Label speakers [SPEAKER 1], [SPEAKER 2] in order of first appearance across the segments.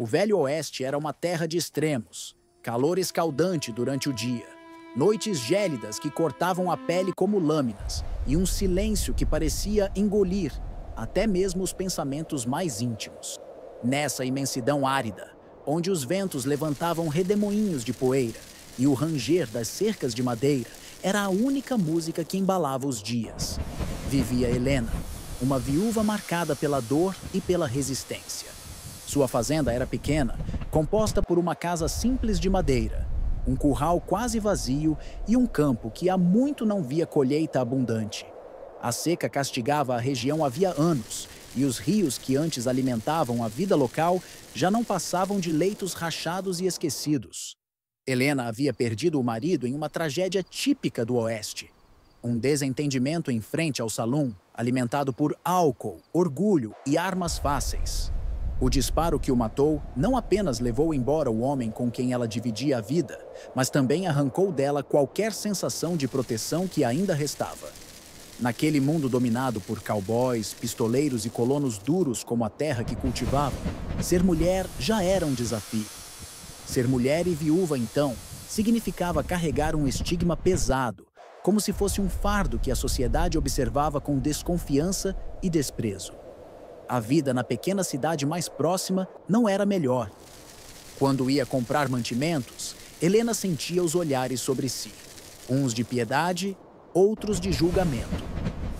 [SPEAKER 1] O Velho Oeste era uma terra de extremos, calor escaldante durante o dia, noites gélidas que cortavam a pele como lâminas e um silêncio que parecia engolir até mesmo os pensamentos mais íntimos. Nessa imensidão árida, onde os ventos levantavam redemoinhos de poeira e o ranger das cercas de madeira era a única música que embalava os dias, vivia Helena, uma viúva marcada pela dor e pela resistência. Sua fazenda era pequena, composta por uma casa simples de madeira, um curral quase vazio e um campo que há muito não via colheita abundante. A seca castigava a região havia anos, e os rios que antes alimentavam a vida local já não passavam de leitos rachados e esquecidos. Helena havia perdido o marido em uma tragédia típica do Oeste. Um desentendimento em frente ao salão, alimentado por álcool, orgulho e armas fáceis. O disparo que o matou não apenas levou embora o homem com quem ela dividia a vida, mas também arrancou dela qualquer sensação de proteção que ainda restava. Naquele mundo dominado por cowboys, pistoleiros e colonos duros como a terra que cultivavam, ser mulher já era um desafio. Ser mulher e viúva, então, significava carregar um estigma pesado, como se fosse um fardo que a sociedade observava com desconfiança e desprezo. A vida na pequena cidade mais próxima não era melhor. Quando ia comprar mantimentos, Helena sentia os olhares sobre si, uns de piedade, outros de julgamento.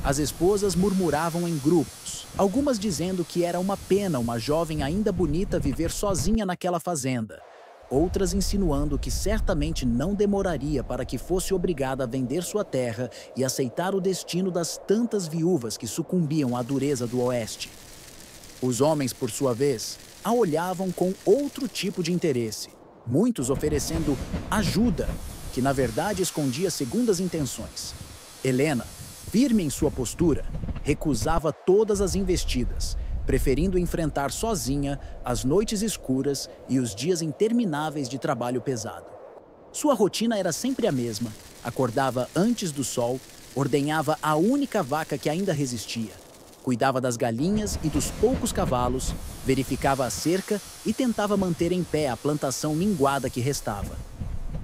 [SPEAKER 1] As esposas murmuravam em grupos, algumas dizendo que era uma pena uma jovem ainda bonita viver sozinha naquela fazenda, outras insinuando que certamente não demoraria para que fosse obrigada a vender sua terra e aceitar o destino das tantas viúvas que sucumbiam à dureza do Oeste. Os homens, por sua vez, a olhavam com outro tipo de interesse, muitos oferecendo ajuda, que na verdade escondia segundas intenções. Helena, firme em sua postura, recusava todas as investidas, preferindo enfrentar sozinha as noites escuras e os dias intermináveis de trabalho pesado. Sua rotina era sempre a mesma. Acordava antes do sol, ordenhava a única vaca que ainda resistia, cuidava das galinhas e dos poucos cavalos, verificava a cerca e tentava manter em pé a plantação minguada que restava.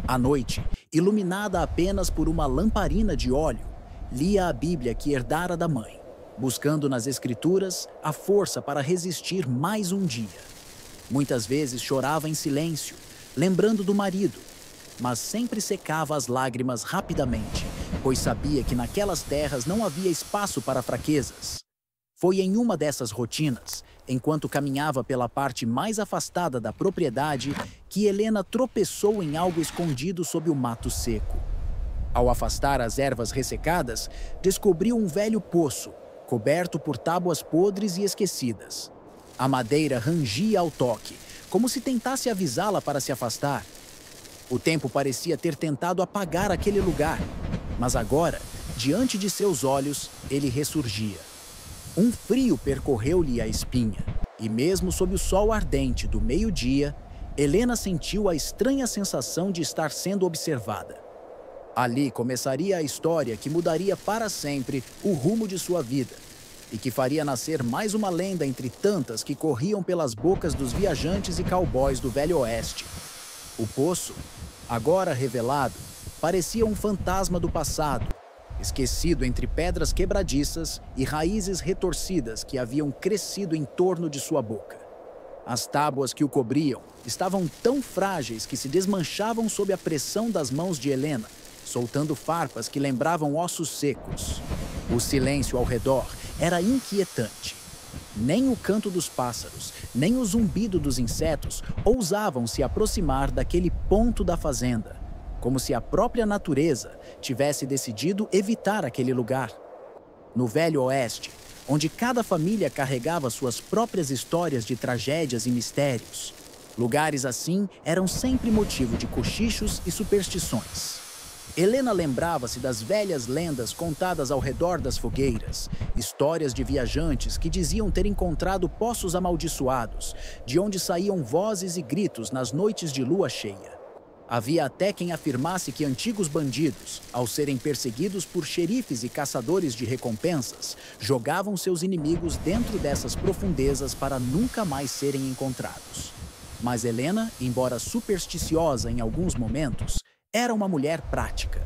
[SPEAKER 1] À noite, iluminada apenas por uma lamparina de óleo, lia a Bíblia que herdara da mãe, buscando nas Escrituras a força para resistir mais um dia. Muitas vezes chorava em silêncio, lembrando do marido, mas sempre secava as lágrimas rapidamente, pois sabia que naquelas terras não havia espaço para fraquezas. Foi em uma dessas rotinas, enquanto caminhava pela parte mais afastada da propriedade, que Helena tropeçou em algo escondido sob o mato seco. Ao afastar as ervas ressecadas, descobriu um velho poço, coberto por tábuas podres e esquecidas. A madeira rangia ao toque, como se tentasse avisá-la para se afastar. O tempo parecia ter tentado apagar aquele lugar, mas agora, diante de seus olhos, ele ressurgia. Um frio percorreu-lhe a espinha, e mesmo sob o sol ardente do meio-dia, Helena sentiu a estranha sensação de estar sendo observada. Ali começaria a história que mudaria para sempre o rumo de sua vida e que faria nascer mais uma lenda entre tantas que corriam pelas bocas dos viajantes e cowboys do Velho Oeste. O poço, agora revelado, parecia um fantasma do passado, esquecido entre pedras quebradiças e raízes retorcidas que haviam crescido em torno de sua boca. As tábuas que o cobriam estavam tão frágeis que se desmanchavam sob a pressão das mãos de Helena, soltando farpas que lembravam ossos secos. O silêncio ao redor era inquietante. Nem o canto dos pássaros, nem o zumbido dos insetos ousavam se aproximar daquele ponto da fazenda, como se a própria natureza tivesse decidido evitar aquele lugar. No Velho Oeste, onde cada família carregava suas próprias histórias de tragédias e mistérios, lugares assim eram sempre motivo de cochichos e superstições. Helena lembrava-se das velhas lendas contadas ao redor das fogueiras, histórias de viajantes que diziam ter encontrado poços amaldiçoados, de onde saíam vozes e gritos nas noites de lua cheia. Havia até quem afirmasse que antigos bandidos, ao serem perseguidos por xerifes e caçadores de recompensas, jogavam seus inimigos dentro dessas profundezas para nunca mais serem encontrados. Mas Helena, embora supersticiosa em alguns momentos, era uma mulher prática.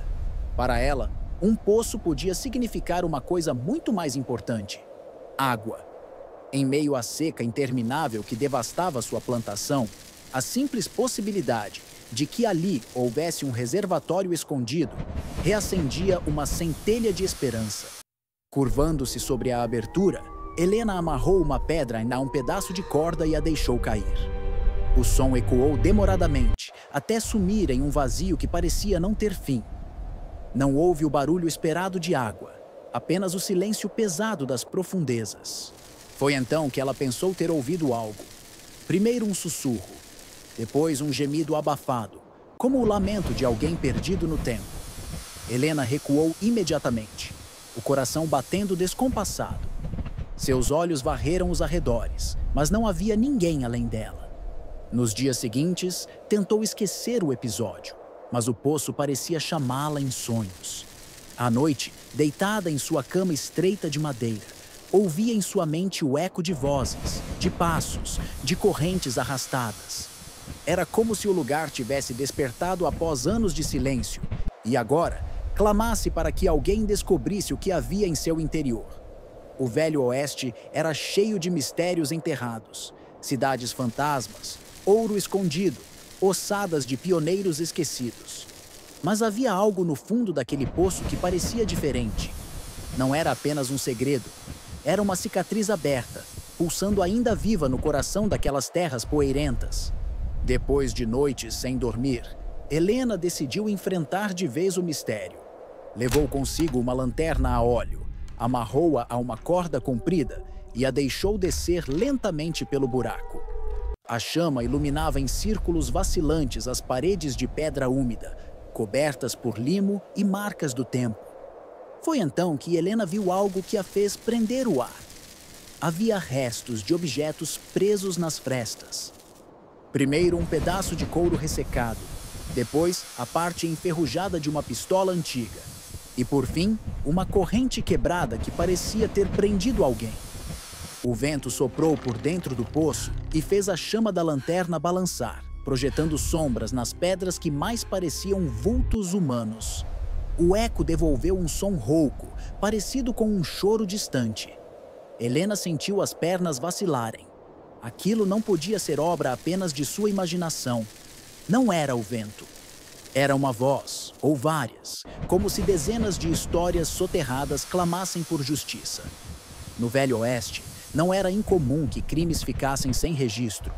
[SPEAKER 1] Para ela, um poço podia significar uma coisa muito mais importante: água. Em meio à seca interminável que devastava sua plantação, a simples possibilidade de que ali houvesse um reservatório escondido reacendia uma centelha de esperança. Curvando-se sobre a abertura, Helena amarrou uma pedra a um pedaço de corda e a deixou cair. O som ecoou demoradamente, até sumir em um vazio que parecia não ter fim. Não houve o barulho esperado de água, apenas o silêncio pesado das profundezas. Foi então que ela pensou ter ouvido algo. Primeiro um sussurro, depois um gemido abafado, como o lamento de alguém perdido no tempo. Helena recuou imediatamente, o coração batendo descompassado. Seus olhos varreram os arredores, mas não havia ninguém além dela. Nos dias seguintes, tentou esquecer o episódio, mas o poço parecia chamá-la em sonhos. À noite, deitada em sua cama estreita de madeira, ouvia em sua mente o eco de vozes, de passos, de correntes arrastadas. Era como se o lugar tivesse despertado após anos de silêncio e agora clamasse para que alguém descobrisse o que havia em seu interior. O Velho Oeste era cheio de mistérios enterrados, cidades fantasmas, ouro escondido, ossadas de pioneiros esquecidos. Mas havia algo no fundo daquele poço que parecia diferente. Não era apenas um segredo, era uma cicatriz aberta, pulsando ainda viva no coração daquelas terras poeirentas. Depois de noites sem dormir, Helena decidiu enfrentar de vez o mistério. Levou consigo uma lanterna a óleo, amarrou-a a uma corda comprida e a deixou descer lentamente pelo buraco. A chama iluminava em círculos vacilantes as paredes de pedra úmida, cobertas por limo e marcas do tempo. Foi então que Helena viu algo que a fez prender o ar. Havia restos de objetos presos nas frestas. Primeiro um pedaço de couro ressecado, depois a parte enferrujada de uma pistola antiga e, por fim, uma corrente quebrada que parecia ter prendido alguém. O vento soprou por dentro do poço e fez a chama da lanterna balançar, projetando sombras nas pedras que mais pareciam vultos humanos. O eco devolveu um som rouco, parecido com um choro distante. Helena sentiu as pernas vacilarem. Aquilo não podia ser obra apenas de sua imaginação. Não era o vento. Era uma voz, ou várias, como se dezenas de histórias soterradas clamassem por justiça. No Velho Oeste, não era incomum que crimes ficassem sem registro.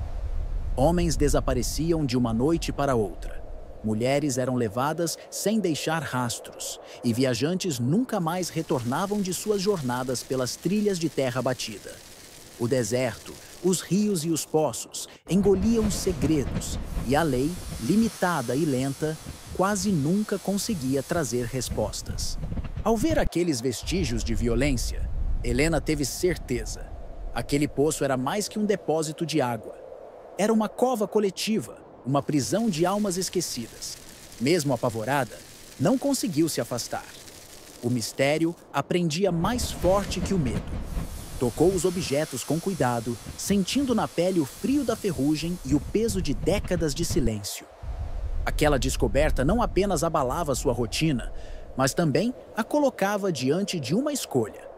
[SPEAKER 1] Homens desapareciam de uma noite para outra. Mulheres eram levadas sem deixar rastros, e viajantes nunca mais retornavam de suas jornadas pelas trilhas de terra batida. O deserto, os rios e os poços engoliam segredos, e a lei, limitada e lenta, quase nunca conseguia trazer respostas. Ao ver aqueles vestígios de violência, Helena teve certeza. Aquele poço era mais que um depósito de água. Era uma cova coletiva, uma prisão de almas esquecidas. Mesmo apavorada, não conseguiu se afastar. O mistério a prendia mais forte que o medo. Tocou os objetos com cuidado, sentindo na pele o frio da ferrugem e o peso de décadas de silêncio. Aquela descoberta não apenas abalava sua rotina, mas também a colocava diante de uma escolha: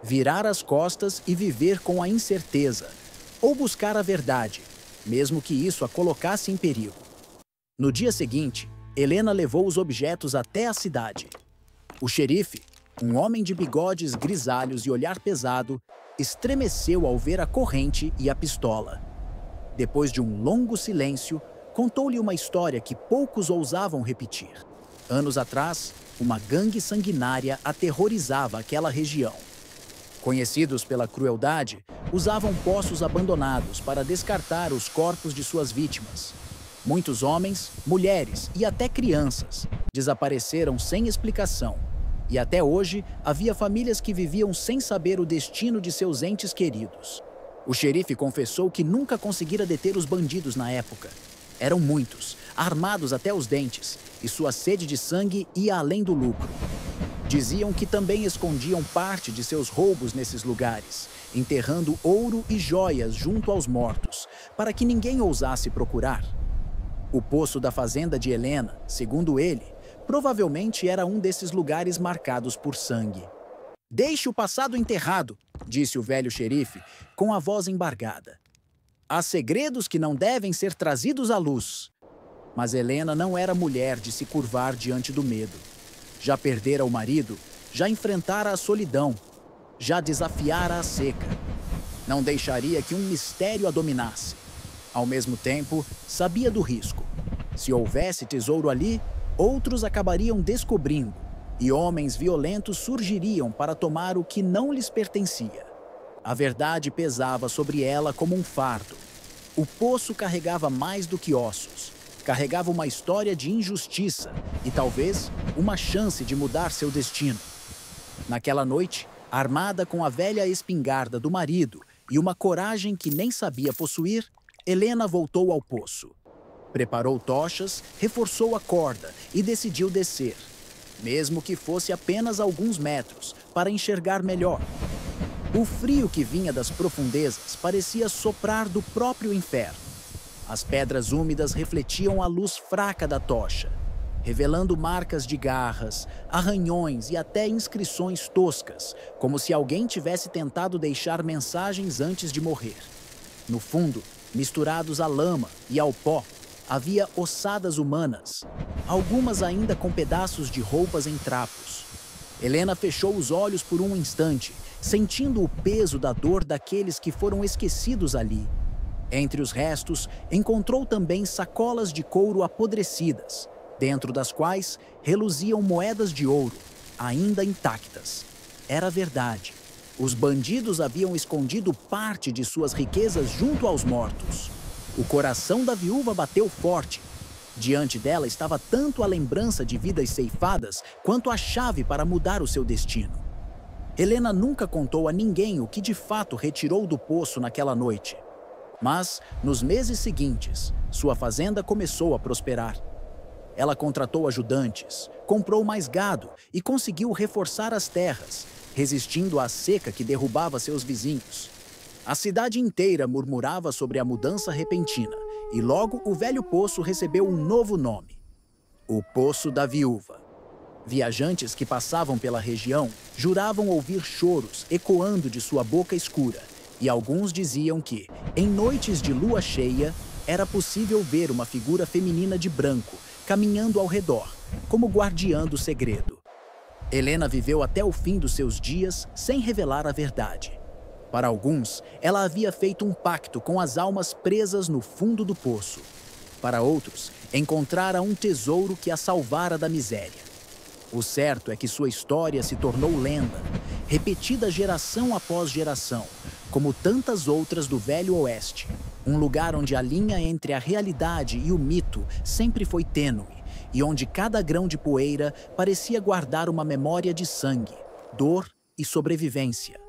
[SPEAKER 1] virar as costas e viver com a incerteza, ou buscar a verdade, mesmo que isso a colocasse em perigo. No dia seguinte, Helena levou os objetos até a cidade. O xerife, um homem de bigodes grisalhos e olhar pesado, estremeceu ao ver a corrente e a pistola. Depois de um longo silêncio, contou-lhe uma história que poucos ousavam repetir. Anos atrás, uma gangue sanguinária aterrorizava aquela região. Conhecidos pela crueldade, usavam poços abandonados para descartar os corpos de suas vítimas. Muitos homens, mulheres e até crianças desapareceram sem explicação. E até hoje, havia famílias que viviam sem saber o destino de seus entes queridos. O xerife confessou que nunca conseguira deter os bandidos na época. Eram muitos, armados até os dentes, e sua sede de sangue ia além do lucro. Diziam que também escondiam parte de seus roubos nesses lugares, enterrando ouro e joias junto aos mortos, para que ninguém ousasse procurar. O poço da fazenda de Helena, segundo ele, provavelmente era um desses lugares marcados por sangue. "Deixe o passado enterrado", disse o velho xerife, com a voz embargada. "Há segredos que não devem ser trazidos à luz." Mas Helena não era mulher de se curvar diante do medo. Já perdera o marido, já enfrentara a solidão, já desafiara a seca. Não deixaria que um mistério a dominasse. Ao mesmo tempo, sabia do risco. Se houvesse tesouro ali, outros acabariam descobrindo, e homens violentos surgiriam para tomar o que não lhes pertencia. A verdade pesava sobre ela como um fardo. O poço carregava mais do que ossos. Carregava uma história de injustiça e, talvez, uma chance de mudar seu destino. Naquela noite, armada com a velha espingarda do marido e uma coragem que nem sabia possuir, Helena voltou ao poço. Preparou tochas, reforçou a corda e decidiu descer, mesmo que fosse apenas alguns metros, para enxergar melhor. O frio que vinha das profundezas parecia soprar do próprio inferno. As pedras úmidas refletiam a luz fraca da tocha, revelando marcas de garras, arranhões e até inscrições toscas, como se alguém tivesse tentado deixar mensagens antes de morrer. No fundo, misturados à lama e ao pó, havia ossadas humanas, algumas ainda com pedaços de roupas em trapos. Helena fechou os olhos por um instante, sentindo o peso da dor daqueles que foram esquecidos ali. Entre os restos, encontrou também sacolas de couro apodrecidas, dentro das quais reluziam moedas de ouro, ainda intactas. Era verdade. Os bandidos haviam escondido parte de suas riquezas junto aos mortos. O coração da viúva bateu forte. Diante dela estava tanto a lembrança de vidas ceifadas quanto a chave para mudar o seu destino. Helena nunca contou a ninguém o que de fato retirou do poço naquela noite. Mas, nos meses seguintes, sua fazenda começou a prosperar. Ela contratou ajudantes, comprou mais gado e conseguiu reforçar as terras, resistindo à seca que derrubava seus vizinhos. A cidade inteira murmurava sobre a mudança repentina, e logo o velho poço recebeu um novo nome: o Poço da Viúva. Viajantes que passavam pela região juravam ouvir choros ecoando de sua boca escura, e alguns diziam que, em noites de lua cheia, era possível ver uma figura feminina de branco caminhando ao redor, como guardiã do segredo. Helena viveu até o fim dos seus dias sem revelar a verdade. Para alguns, ela havia feito um pacto com as almas presas no fundo do poço. Para outros, encontrara um tesouro que a salvara da miséria. O certo é que sua história se tornou lenda, repetida geração após geração, como tantas outras do Velho Oeste, um lugar onde a linha entre a realidade e o mito sempre foi tênue, e onde cada grão de poeira parecia guardar uma memória de sangue, dor e sobrevivência.